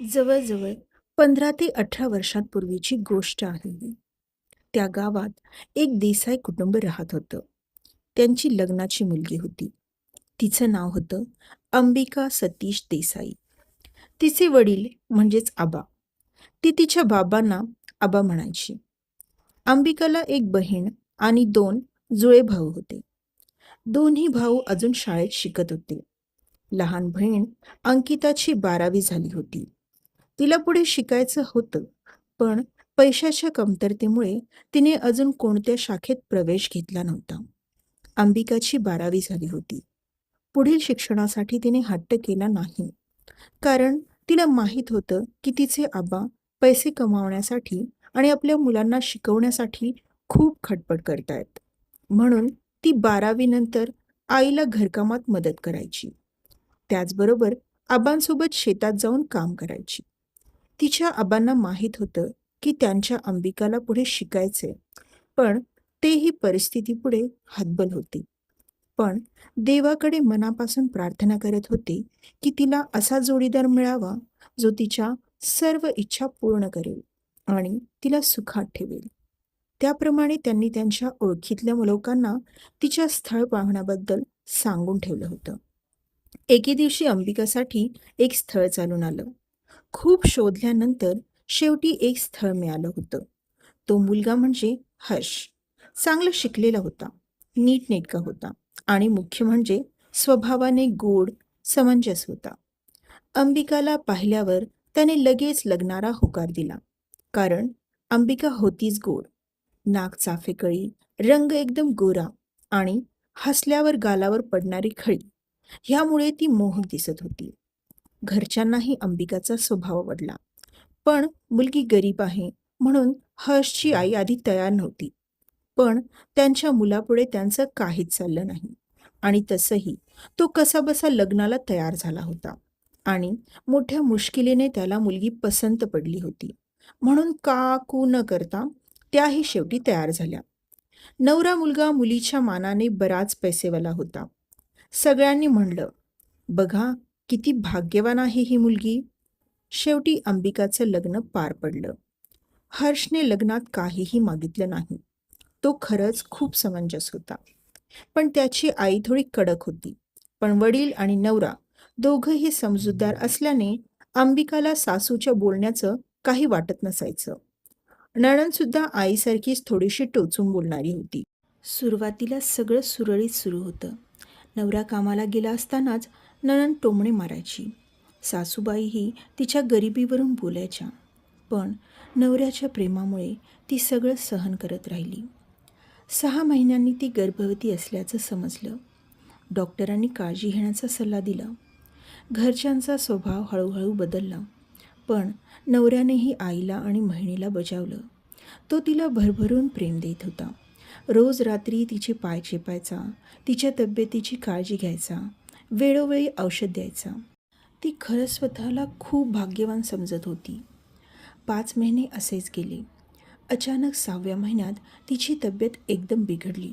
जवळजवळ 15 ते 18 वर्षांपूर्वीची गोष्ट आहे ही. त्या गावात एक देसाई कुटुंब राहत होतं. त्यांची लग्नाची मुलगी होती. तिचं नाव होतं अंबिका सतीश देसाई. तिचे वडील म्हणजेच आबा. ती तिच्या बाबांना आबा म्हणायची. अंबिकाला एक बहीण आणि 2 जुळे भाऊ होते. दोन्ही भाऊ अजून शाळेत शिकत होते. लहान बहीण अंकिताची 12वी झाली होती. तिला पुढे शिकायचं होतं, पण पैशाच्या कमतरतेमुळे तिने अजून कोणत्या शाखेत प्रवेश घेतला नव्हता. अंबिकाची 12वी झाली होती. पुढील शिक्षणासाठी तिने हट्ट केला नाही, कारण तिला माहीत होतं की तिचे आबा पैसे कमावण्यासाठी आणि आपल्या मुलांना शिकवण्यासाठी खूप खटपट करतायत. म्हणून ती 12वी नंतर आईला घरकामात मदत करायची. त्याचबरोबर आबांसोबत शेतात जाऊन काम करायची. तिच्या आबांना माहीत होतं की त्यांच्या अंबिकाला पुढे शिकायचे, पण तेही परिस्थितीपुढे हतबल होते. पण देवाकडे मनापासून प्रार्थना करत होते की तिला असा जोडीदार मिळावा जो तिच्या सर्व इच्छा पूर्ण करेल आणि तिला सुखात ठेवेल. त्याप्रमाणे त्यांनी त्यांच्या ओळखीतल्या लोकांना तिच्या स्थळ पाहण्याबद्दल सांगून ठेवलं होतं. एके दिवशी अंबिकासाठी एक स्थळ चालून आलं. खूप शोधल्यानंतर शेवटी एक स्थळ मिळालं होतं. तो मुलगा म्हणजे हर्ष. चांगला शिकलेला होता, नीटनेटका होता आणि मुख्य म्हणजे स्वभावाने गोड, समंजस होता. अंबिकाला पाहिल्यावर त्याने लगेच लग्नाला होकार दिला. कारण अंबिका होतीच गोड. नाक चाफेकळी, रंग एकदम गोरा आणि हसल्यावर गालावर पडणारी खळी. ह्यामुळे ती मोहक दिसत होती. घरच्यांनाही अंबिकाचा स्वभाव आवडला. पण मुलगी गरीब आहे म्हणून हर्षची आई आधी तयार नव्हती. पण त्यांच्या मुलापुढे त्यांचं काहीच चाललं नाही. आणि तसंही तो कसाबसा लग्नाला तयार झाला होता आणि मोठ्या मुश्किलीने त्याला मुलगी पसंत पडली होती. म्हणून का कू न करता त्याही शेवटी तयार झाल्या. नवरा मुलगा मुलीच्या मानाने बराच पैसेवाला होता. सगळ्यांनी म्हणलं, बघा किती भाग्यवान आहे ही मुलगी. शेवटी अंबिकाचं लग्न पार पडलं. हर्षने लग्नात काहीही मागितलं नाही. तो खरंच खूप समंजस होता. पण त्याची आई थोडी कडक होती. पण वडील आणि नवरा दोघंही समजूतदार असल्याने अंबिकाला सासूच्या बोलण्याचं काही वाटत नसायचं. नणंदसुद्धा आईसारखीच थोडीशी टोचून बोलणारी होती. सुरुवातीला सगळं सुरळीत सुरू होतं. नवरा कामाला गेला असतानाच नणंद टोमणे मारायची. सासूबाईही तिच्या गरिबीवरून बोलायच्या. पण नवऱ्याच्या प्रेमामुळे ती सगळं सहन करत राहिली. 6 महिन्यांनी ती गर्भवती असल्याचं समजलं. डॉक्टरांनी काळजी घेण्याचा सल्ला दिला. घरच्यांचा स्वभाव हळूहळू बदलला. पण नवऱ्यानेही आईला आणि बहिणीला बजावलं. तो तिला भरभरून प्रेम देत होता. रोज रात्री तिचे पाय चेपायचा, तिच्या तब्येतीची काळजी घ्यायचा, वेळोवेळी औषध द्यायचा. ती खरंच स्वतःला खूप भाग्यवान समजत होती. 5 महिने असेच गेले. अचानक 6व्या महिन्यात तिची तब्येत एकदम बिघडली.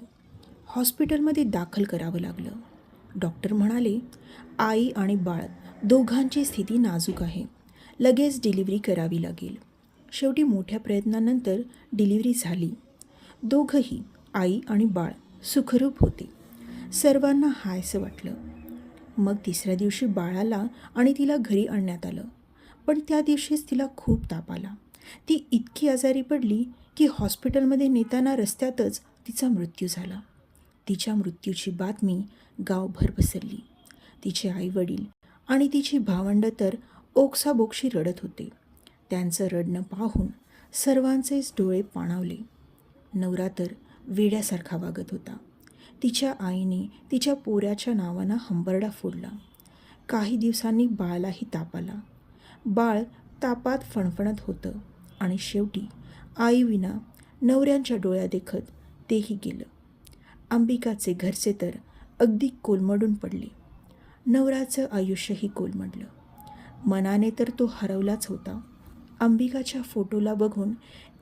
हॉस्पिटलमध्ये दाखल करावं लागलं. डॉक्टर म्हणाले, आई आणि बाळ दोघांची स्थिती नाजूक आहे. लगेच डिलिव्हरी करावी लागेल. शेवटी मोठ्या प्रयत्नानंतर डिलिव्हरी झाली. दोघंही, आई आणि बाळ, सुखरूप होते. सर्वांना हायसं वाटलं. मग 3ऱ्या दिवशी बाळाला आणि तिला घरी आणण्यात आलं. पण त्या दिवशीच तिला खूप ताप आला. ती इतकी आजारी पडली की हॉस्पिटलमध्ये नेताना रस्त्यातच तिचा मृत्यू झाला. तिच्या मृत्यूची बातमी गावभर पसरली. तिचे आईवडील आणि तिची भावंडं तर ओक्साबोक्शी रडत होते. त्यांचं रडणं पाहून सर्वांचेच डोळे पाणावले. नवरा तर वेड्यासारखा वागत होता. तिच्या आईने तिच्या पोऱ्याच्या नावानं हंबरडा फोडला. काही दिवसांनी बाळालाही ताप आला. बाळ तापात फणफणत होतं आणि शेवटी आईविना नवऱ्यांच्या डोळ्यादेखत तेही गेलं. अंबिकाचे घरचे तर अगदी कोलमडून पडले. नवऱ्याचं आयुष्यही कोलमडलं. मनाने तर तो हरवलाच होता. अंबिकाच्या फोटोला बघून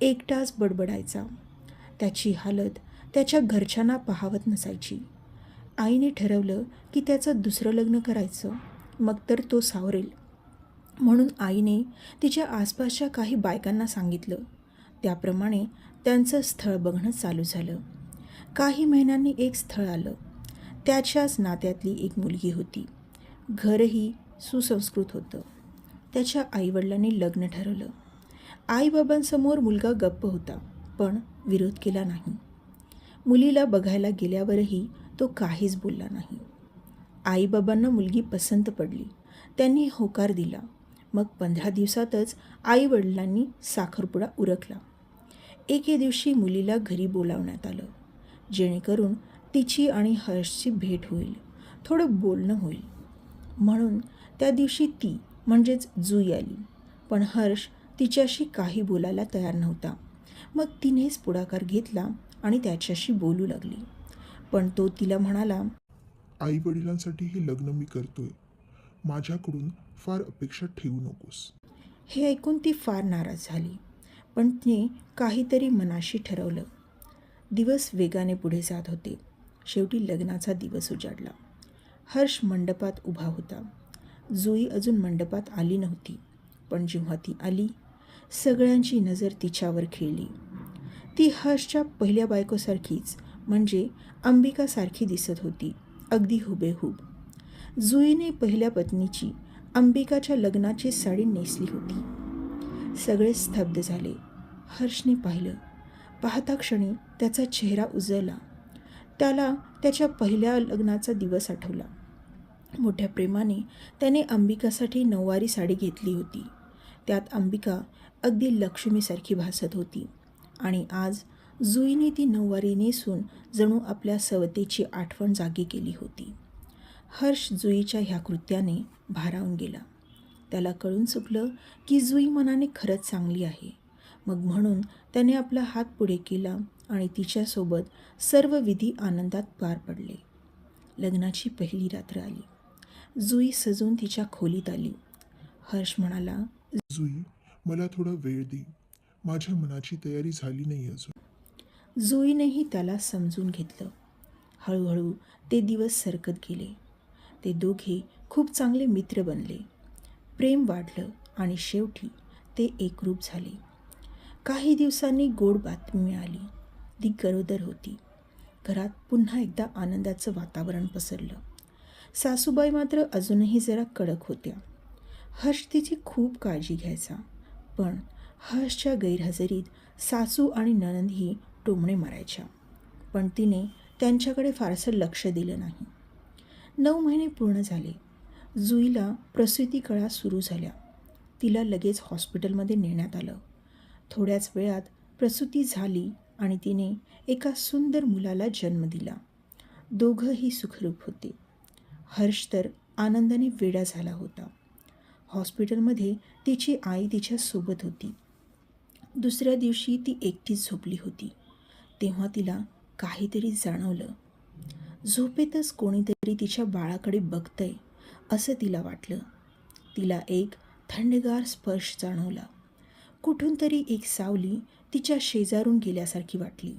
एकटाच बडबडायचा. त्याची हालत त्याच्या घरच्यांना पाहावत नसायची. आईने ठरवलं की त्याचं दुसरं लग्न करायचं, मग तर तो सावरेल. म्हणून आईने तिच्या आसपासच्या काही बायकांना सांगितलं. त्याप्रमाणे त्यांचं स्थळ बघणं चालू झालं. काही महिन्यांनी एक स्थळ आलं. त्याच्याच नात्यातली एक मुलगी होती. घरही सुसंस्कृत होतं. त्याच्या आईवडिलांनी लग्न ठरवलं. आईबाबांसमोर मुलगा गप्प होता, पण विरोध केला नाही. मुलीला बघायला गेल्यावरही तो काहीच बोलला नाही. आईबाबांना मुलगी पसंत पडली. त्यांनी होकार दिला. मग 15 दिवसातच आईवडिलांनी साखरपुडा उरकला. एके दिवशी मुलीला घरी बोलावण्यात आलं, जेणेकरून तिची आणि हर्षची भेट होईल, थोडं बोलणं होईल. म्हणून त्या दिवशी ती म्हणजेच जुई आली. पण हर्ष तिच्याशी काही बोलायला तयार नव्हता. मग तिनेच पुढाकार घेतला आणि त्याच्याशी बोलू लागली. पण तो तिला म्हणाला, आई वडिलांसाठी हे लग्न मी करतोय. माझ्याकडून फार अपेक्षा ठेवू नकोस. हे ऐकून ती फार नाराज झाली. पण तिने काहीतरी मनाशी ठरवलं. दिवस वेगाने पुढे जात होते. शेवटी लग्नाचा दिवस उजाडला. हर्ष मंडपात उभा होता. जुई अजून मंडपात आली नव्हती. पण जेव्हा ती आली, सगळ्यांची नजर तिच्यावर खिळली. ती हर्षच्या पहिल्या बायकोसारखीच, म्हणजे अंबिकासारखी दिसत होती, अगदी हुबेहूब. जुईने पहिल्या पत्नीची, अंबिकाच्या लग्नाची साडी नेसली होती. सगळे स्तब्ध झाले. हर्षने पाहिलं. पाहता क्षणी त्याचा चेहरा उजळला. त्याला त्याच्या पहिल्या लग्नाचा दिवस आठवला. मोठ्या प्रेमाने त्याने अंबिकासाठी नऊवारी साडी घेतली होती. त्यात अंबिका अगदी लक्ष्मीसारखी भासत होती. आणि आज जुईने ती नऊवारी नेसून जणू आपल्या सवतेची आठवण जागी केली होती. हर्ष जुईच्या ह्या कृत्याने भारावून गेला. त्याला कळून चुकलं की जुई मनाने खरंच चांगली आहे. मग म्हणून त्याने आपला हात पुढे केला आणि तिच्यासोबत सर्व विधी आनंदात पार पडले. लग्नाची पहिली रात्र आली. जुई सजून तिच्या खोलीत आली. हर्ष म्हणाला, जुई, मला थोडा वेळ दे. माझ्या मनाची तयारी झाली नाही अजून. जुईनेही त्याला समजून घेतलं. हळूहळू ते दिवस सरकत गेले. ते दोघे खूप चांगले मित्र बनले. प्रेम वाढलं आणि शेवटी ते एकरूप झाले. काही दिवसांनी गोड बातमी मिळाली. ती गरोदर होती. घरात पुन्हा एकदा आनंदाचं वातावरण पसरलं. सासूबाई मात्र अजूनही जरा कडक होत्या. हर्ष तिची खूप काळजी घ्यायचा. पण हर्षच्या गैरहजेरीत सासू आणि नणंदही टोमणे मारायच्या. पण तिने त्यांच्याकडे फारसं लक्ष दिलं नाही. 9 महिने पूर्ण झाले. जुईला प्रसूती कळा सुरू झाल्या. तिला लगेच हॉस्पिटलमध्ये नेण्यात आलं. थोड्याच वेळात प्रसूती झाली आणि तिने एका सुंदर मुलाला जन्म दिला. दोघंही सुखरूप होते. हर्ष तर आनंदाने वेडा झाला होता. हॉस्पिटलमध्ये तिची आई तिच्यासोबत होती. दुसऱ्या दिवशी ती एकटीच झोपली होती. तेव्हा तिला काहीतरी जाणवलं. झोपेतच कोणीतरी तिच्या बाळाकडे बघतंय असं तिला वाटलं. तिला एक थंडगार स्पर्श जाणवला. कुठून तरी एक सावली तिच्या शेजारून गेल्यासारखी वाटली.